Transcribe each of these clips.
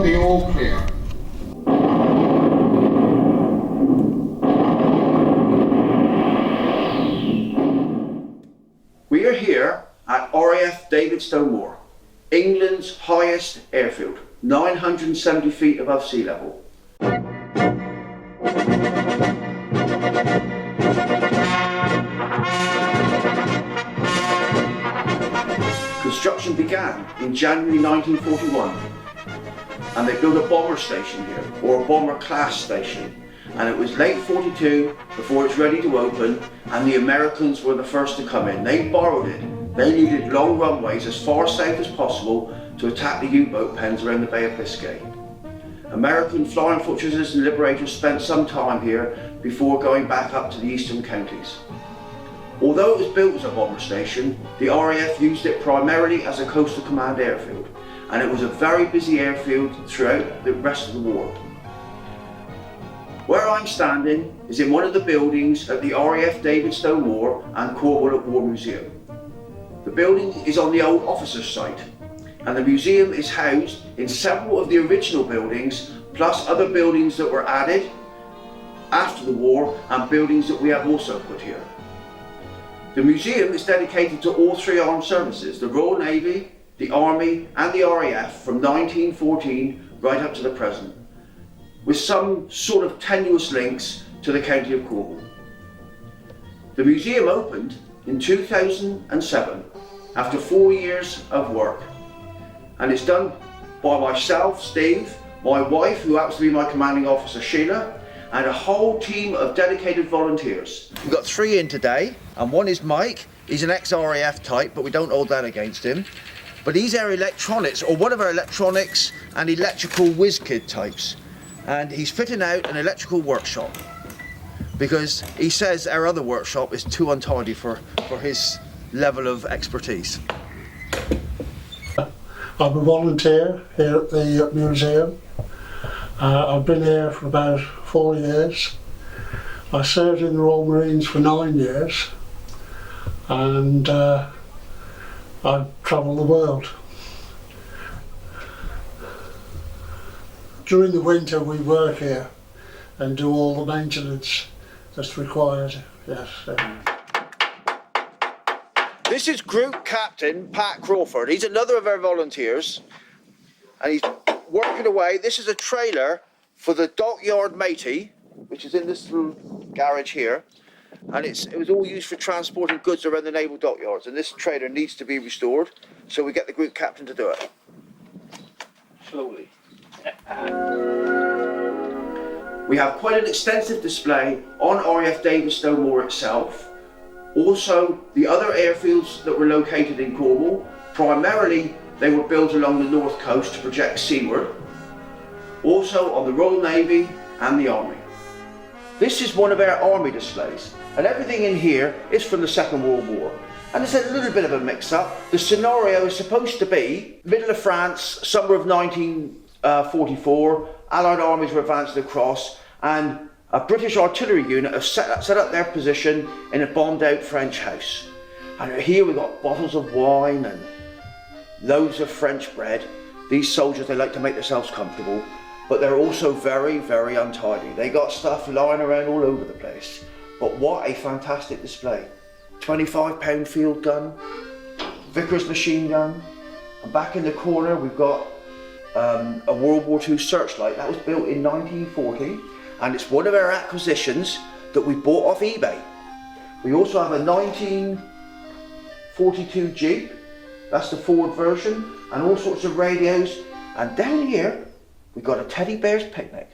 the all clear. We are here at RAF Davidstow Moor, England's highest airfield, 970 feet above sea level. Construction began in January 1941, and they built a bomber station here, or a bomber class station, and it was late 42 before it's ready to open, and the Americans were the first to come in. They borrowed it. They needed long runways as far south as possible to attack the U-boat pens around the Bay of Biscay. American flying fortresses and liberators spent some time here before going back up to the eastern counties. Although it was built as a bomber station, the RAF used it primarily as a coastal command airfield, and it was a very busy airfield throughout the rest of the war. Where I'm standing is in one of the buildings at the RAF Davidstow Moor and Cornwall at War Museum. The building is on the old officers' site, and the museum is housed in several of the original buildings, plus other buildings that were added after the war and buildings that we have also put here. The museum is dedicated to all three armed services, the Royal Navy, the Army and the RAF from 1914 right up to the present, with some sort of tenuous links to the county of Cornwall. The museum opened in 2007 after 4 years of work, and it's done by myself, Steve, my wife, who happens to be my commanding officer, Sheila, and a whole team of dedicated volunteers. We've got 3 in today, and one is Mike. He's an ex-RAF type, but we don't hold that against him. But he's our electronics, or one of our electronics and electrical whiz kid types. And he's fitting out an electrical workshop because he says our other workshop is too untidy for his level of expertise. I'm a volunteer here at the museum. I've been here for about 4 years. I served in the Royal Marines for 9 years, and I've travelled the world. During the winter we work here and do all the maintenance that's required, yes. This is Group Captain Pat Crawford. He's another of our volunteers, and he's working away. This is a trailer for the dockyard matey, which is in this little garage here, and it was all used for transporting goods around the naval dockyards, and this trailer needs to be restored, so we get the group captain to do it. Slowly. We have quite an extensive display on RAF Davidstow Moor itself. Also, the other airfields that were located in Cornwall, primarily they were built along the north coast to project seaward. Also on the Royal Navy and the Army. This is one of our Army displays, and everything in here is from the Second World War. And it's a little bit of a mix-up. The scenario is supposed to be middle of France, summer of 1944, Allied armies were advancing across, and a British artillery unit have set up their position in a bombed-out French house. And here we've got bottles of wine and loads of French bread. These soldiers, they like to make themselves comfortable, but they're also very, very untidy. They got stuff lying around all over the place. But what a fantastic display. 25-pound field gun, Vickers machine gun, and back in the corner we've got a World War II searchlight. That was built in 1940, and it's one of our acquisitions that we bought off eBay. We also have a 1942 Jeep, that's the Ford version, and all sorts of radios. And down here, we've got a teddy bear's picnic.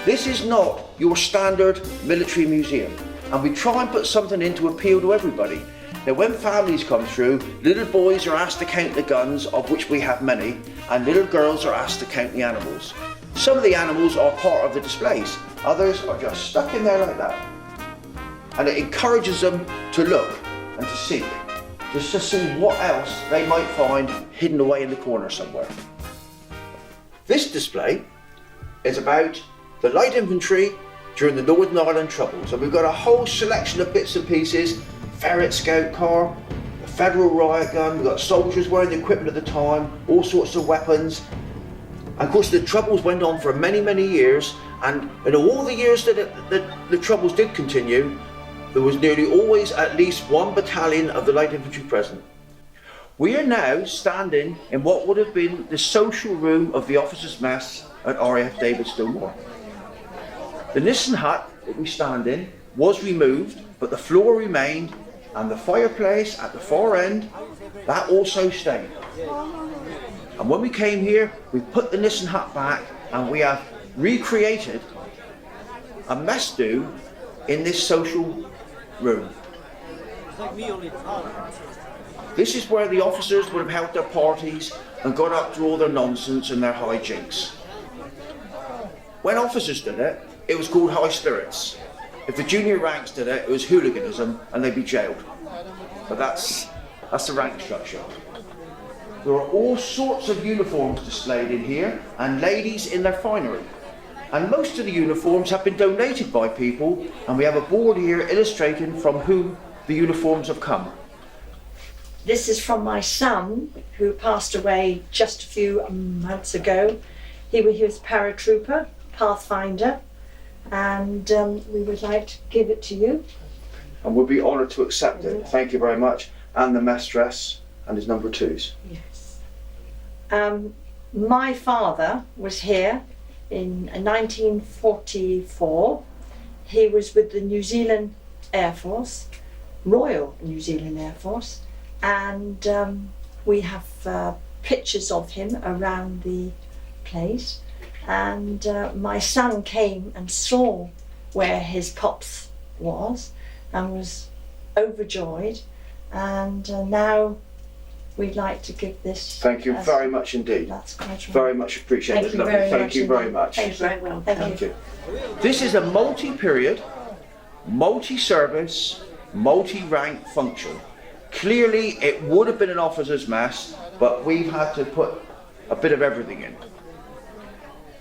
This is not your standard military museum, and we try and put something in to appeal to everybody. Now, when families come through, little boys are asked to count the guns, of which we have many, and little girls are asked to count the animals. Some of the animals are part of the displays, others are just stuck in there like that. And it encourages them to look and to seek, just to see what else they might find hidden away in the corner somewhere. This display is about the light infantry during the Northern Ireland Troubles, and we've got a whole selection of bits and pieces. Ferret scout car, a federal riot gun, we've got soldiers wearing the equipment at the time, all sorts of weapons. And of course, the Troubles went on for many, many years, and in all the years that the Troubles did continue, there was nearly always at least one battalion of the Light Infantry present. We are now standing in what would have been the social room of the officers' mess at RAF David Stonewall. The Nissen hut that we stand in was removed, but the floor remained, and the fireplace at the far end, that also stayed. And when we came here, we put the Nissen hut back, and we have recreated a mess do in this social room. This is where the officers would have held their parties and got up to all their nonsense and their hijinks. When officers did it, it was called high spirits. If the junior ranks did it, it was hooliganism and they'd be jailed. But that's the rank structure. There are all sorts of uniforms displayed in here, and ladies in their finery. And most of the uniforms have been donated by people, and we have a board here illustrating from whom the uniforms have come. This is from my son, who passed away just a few months ago. He was paratrooper, Pathfinder, and we would like to give it to you. And we'll be honoured to accept it. Thank you very much. And the mess dress and his number 2s. Yes. My father was here in 1944. He was with the New Zealand Air Force, Royal New Zealand Air Force, and we have pictures of him around the place. And my son came and saw where his pops was and was overjoyed, and now we'd like to give this. Thank you very much indeed. That's quite right. Very much appreciated. Thank you very much. Thank you very much. Thank you very well. Thank you. This is a multi-period, multi-service, multi-rank function. Clearly it would have been an officer's mess, but we've had to put a bit of everything in.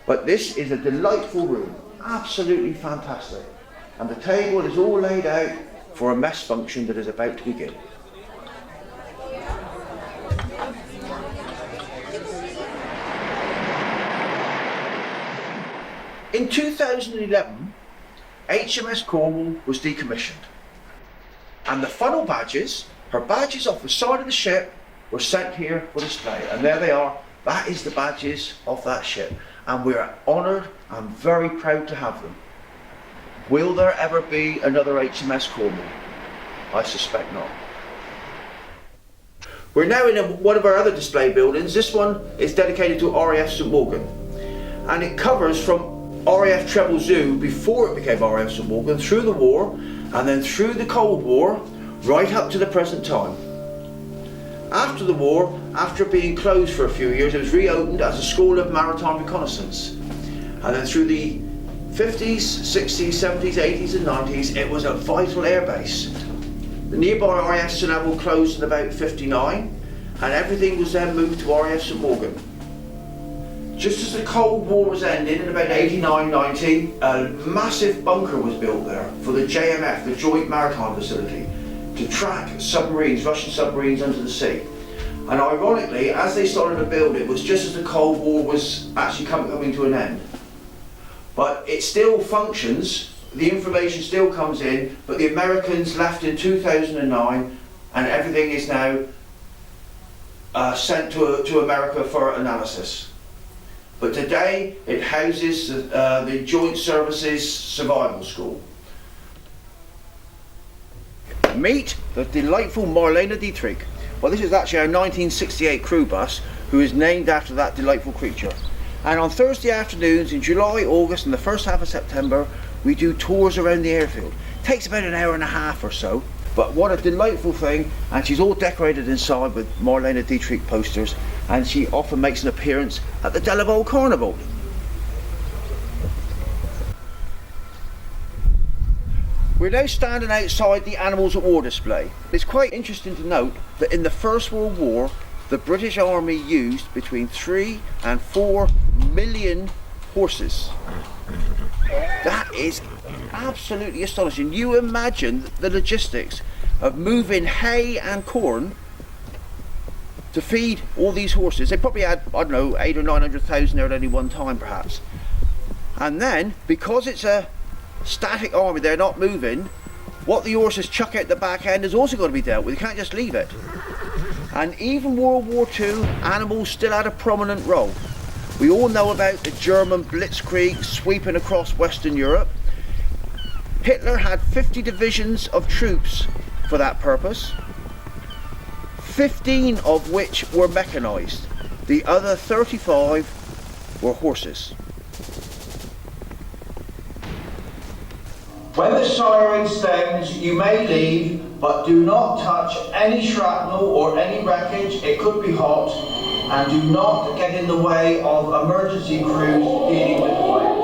But this is a delightful room, absolutely fantastic. And the table is all laid out for a mess function that is about to begin. In 2011, HMS Cornwall was decommissioned. And the funnel badges, her badges off the side of the ship, were sent here for display. And there they are. That is the badges of that ship. And we're honoured and very proud to have them. Will there ever be another HMS Cornwall? I suspect not. We're now in one of our other display buildings. This one is dedicated to RAF St Morgan, and it covers from RAF Treble Zoo before it became RAF St Morgan, through the war, and then through the Cold War, right up to the present time. After the war, after being closed for a few years, it was reopened as a School of Maritime Reconnaissance. And then through the 50s, 60s, 70s, 80s and 90s, it was a vital air base. The nearby RAF St Neville closed in about 59, and everything was then moved to RAF St Morgan. Just as the Cold War was ending in about 89-90, a massive bunker was built there for the JMF, the Joint Maritime Facility, to track submarines, Russian submarines under the sea. And ironically, as they started to build it, was just as the Cold War was actually coming to an end. But it still functions, the information still comes in, but the Americans left in 2009, and everything is now sent to America for analysis. But today it houses the Joint Services Survival School. Meet the delightful Marlene Dietrich. Well, this is actually our 1968 crew bus, who is named after that delightful creature. And on Thursday afternoons in July, August and the first half of September, we do tours around the airfield. It takes about an hour and a half or so, but what a delightful thing. And she's all decorated inside with Marlene Dietrich posters, and she often makes an appearance at the Delaval Carnival. We're now standing outside the Animals at War display. It's quite interesting to note that in the First World War, the British Army used between 3 and 4 million horses. That is absolutely astonishing. You imagine the logistics of moving hay and corn to feed all these horses. They probably had, I don't know, 800 or 900,000 there at any one time perhaps. And then, because it's a static army, they're not moving, what the horses chuck out the back end is also got to be dealt with. You can't just leave it. And even World War II, animals still had a prominent role. We all know about the German blitzkrieg sweeping across Western Europe. Hitler had 50 divisions of troops for that purpose, 15 of which were mechanized. The other 35 were horses. When the siren sounds, you may leave, but do not touch any shrapnel or any wreckage. It could be hot, and do not get in the way of emergency crews dealing with fire.